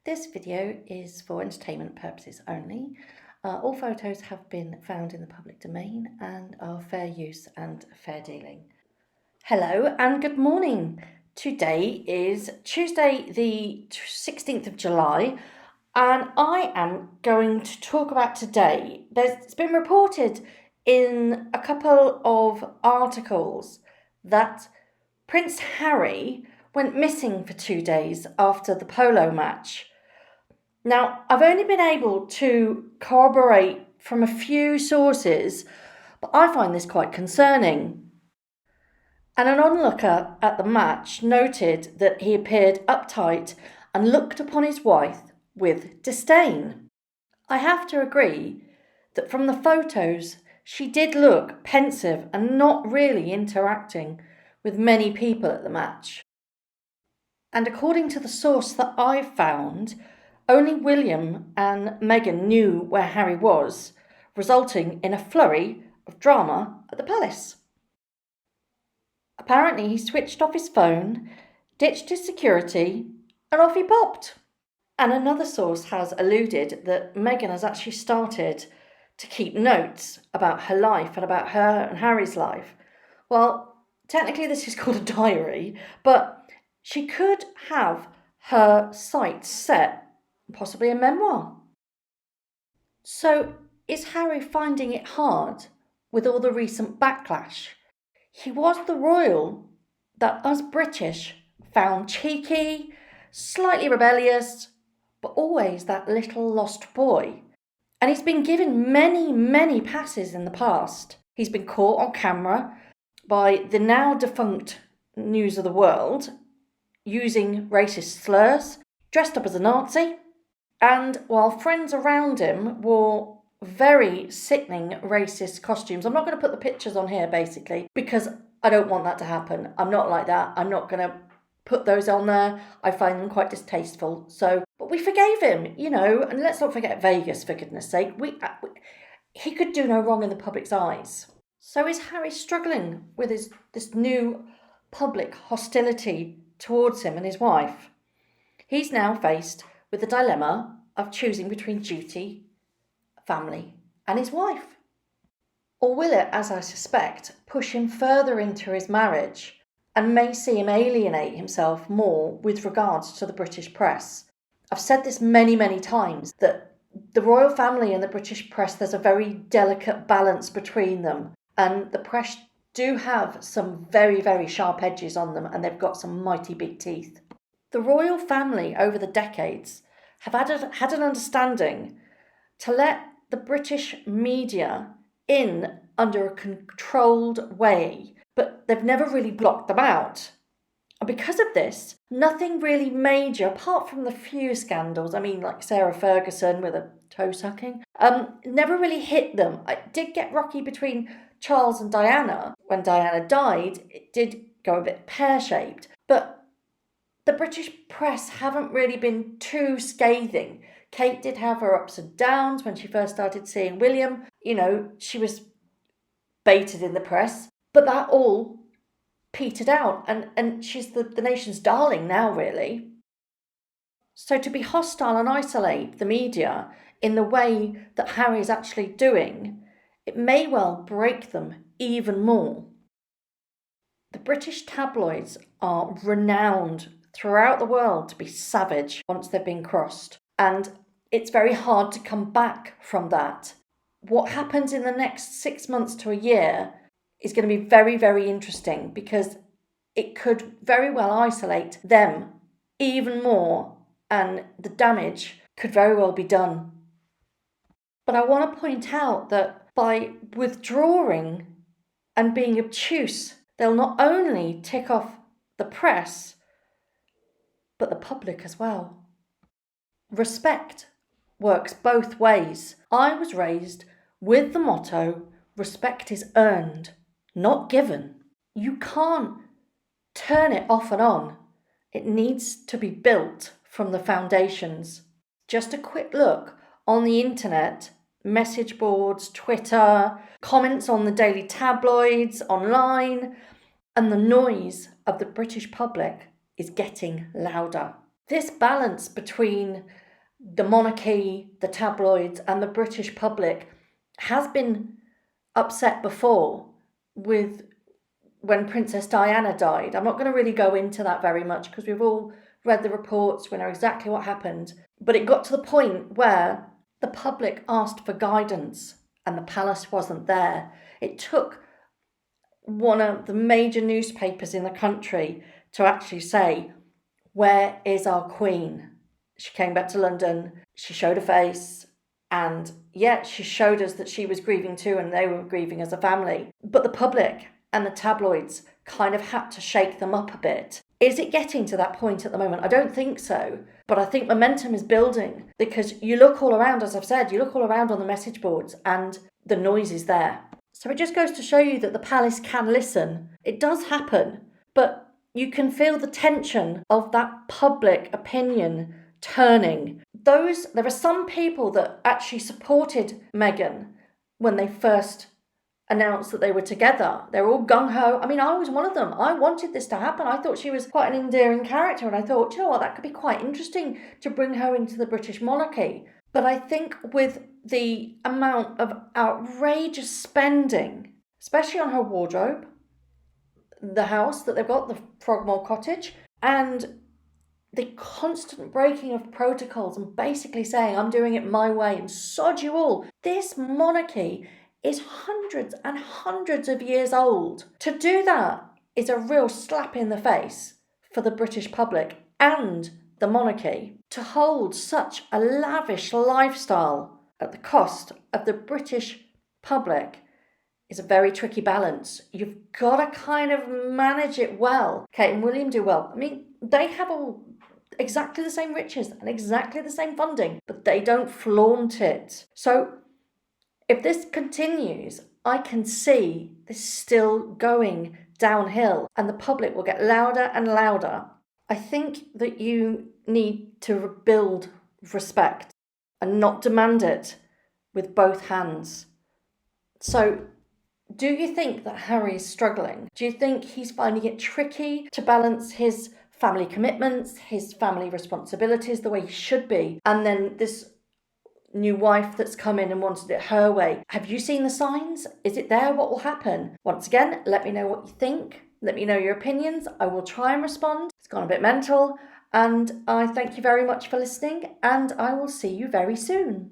This video is for entertainment purposes only. All photos have been found in the public domain and are fair use and fair dealing. Hello and good morning. Today is Tuesday the 16th of July and I am going to talk about today. It's been reported in a couple of articles that Prince Harry went missing for 2 days after the polo match. Now, I've only been able to corroborate from a few sources, but I find this quite concerning. And an onlooker at the match noted that he appeared uptight and looked upon his wife with disdain. I have to agree that from the photos, she did look pensive and not really interacting with many people at the match. And according to the source that I found, only William and Meghan knew where Harry was, resulting in a flurry of drama at the palace. Apparently, he switched off his phone, ditched his security, and off he popped. And another source has alluded that Meghan has actually started to keep notes about her life and about her and Harry's life. Well, technically this is called a diary, but she could have her sights set, possibly a memoir. So, is Harry finding it hard with all the recent backlash? He was the royal that us British found cheeky, slightly rebellious, but always that little lost boy. And he's been given many passes in the past. He's been caught on camera by the now defunct News of the World using racist slurs, dressed up as a Nazi, and while friends around him wore very sickening racist costumes. I'm not going to put the pictures on here basically because I don't want that to happen. I'm not like that. I'm not going to put those on there. I find them quite distasteful. But we forgave him, and let's not forget Vegas, for goodness sake. He could do no wrong in the public's eyes. So is Harry struggling with this new public hostility towards him and his wife? He's now faced with the dilemma of choosing between duty, family, and his wife. Or will it, as I suspect, push him further into his marriage and may see him alienate himself more with regards to the British press? I've said this many times, that the royal family and the British press, there's a very delicate balance between them. And the press do have some very sharp edges on them, and they've got some mighty big teeth. The royal family over the decades have had an understanding to let the British media in under a controlled way, but they've never really blocked them out. And because of this, nothing really major, apart from the few scandals, like Sarah Ferguson with a toe sucking, never really hit them. It did get rocky between Charles and Diana. When Diana died, it did go a bit pear-shaped, but the British press haven't really been too scathing. Kate did have her ups and downs when she first started seeing William. She was baited in the press, but that all petered out, and she's the nation's darling now, really. So to be hostile and isolate the media in the way that Harry is actually doing, it may well break them even more. The British tabloids are renowned throughout the world to be savage once they've been crossed, and it's very hard to come back from that. What happens in the next 6 months to a year is going to be very interesting, because it could very well isolate them even more, and the damage could very well be done. But I want to point out that by withdrawing and being obtuse, they'll not only tick off the press, but the public as well. Respect works both ways. I was raised with the motto, respect is earned, not given. You can't turn it off and on. It needs to be built from the foundations. Just a quick look on the internet, message boards, Twitter, comments on the daily tabloids, online, and the noise of the British public is getting louder. This balance between the monarchy, the tabloids, and the British public has been upset before with when Princess Diana died. I'm not going to really go into that very much because we've all read the reports, we know exactly what happened. But it got to the point where the public asked for guidance and the palace wasn't there. It took one of the major newspapers in the country to actually say, "Where is our queen?" She came back to London, she showed her face, and yet she showed us that she was grieving too, and they were grieving as a family. But the public and the tabloids kind of had to shake them up a bit. Is it getting to that point at the moment? I don't think so, but I think momentum is building, because you look all around, as I've said, you look all around on the message boards and the noise is there. So it just goes to show you that the palace can listen. It does happen, but you can feel the tension of that public opinion turning. There are some people that actually supported Meghan when they first announced that they were together. They're all gung-ho. I mean, I was one of them. I wanted this to happen. I thought she was quite an endearing character, and I thought, you know what, that could be quite interesting to bring her into the British monarchy. But I think with the amount of outrageous spending, especially on her wardrobe, the house that they've got, the Frogmore Cottage, and the constant breaking of protocols and basically saying, I'm doing it my way and sod you all. This monarchy is hundreds and hundreds of years old. To do that is a real slap in the face for the British public and the monarchy. To hold such a lavish lifestyle at the cost of the British public is a very tricky balance. You've got to kind of manage it well. Kate and William do well. I mean, they have all exactly the same riches and exactly the same funding, but they don't flaunt it. So if this continues, I can see this still going downhill and the public will get louder and louder. I think that you need to rebuild respect and not demand it with both hands. So do you think that Harry is struggling? Do you think he's finding it tricky to balance his family commitments, his family responsibilities the way he should be, and then this new wife that's come in and wanted it her way? Have you seen the signs? Is it there? What will happen? Once again, let me know what you think. Let me know your opinions. I will try and respond. It's gone a bit mental, and I thank you very much for listening, and I will see you very soon.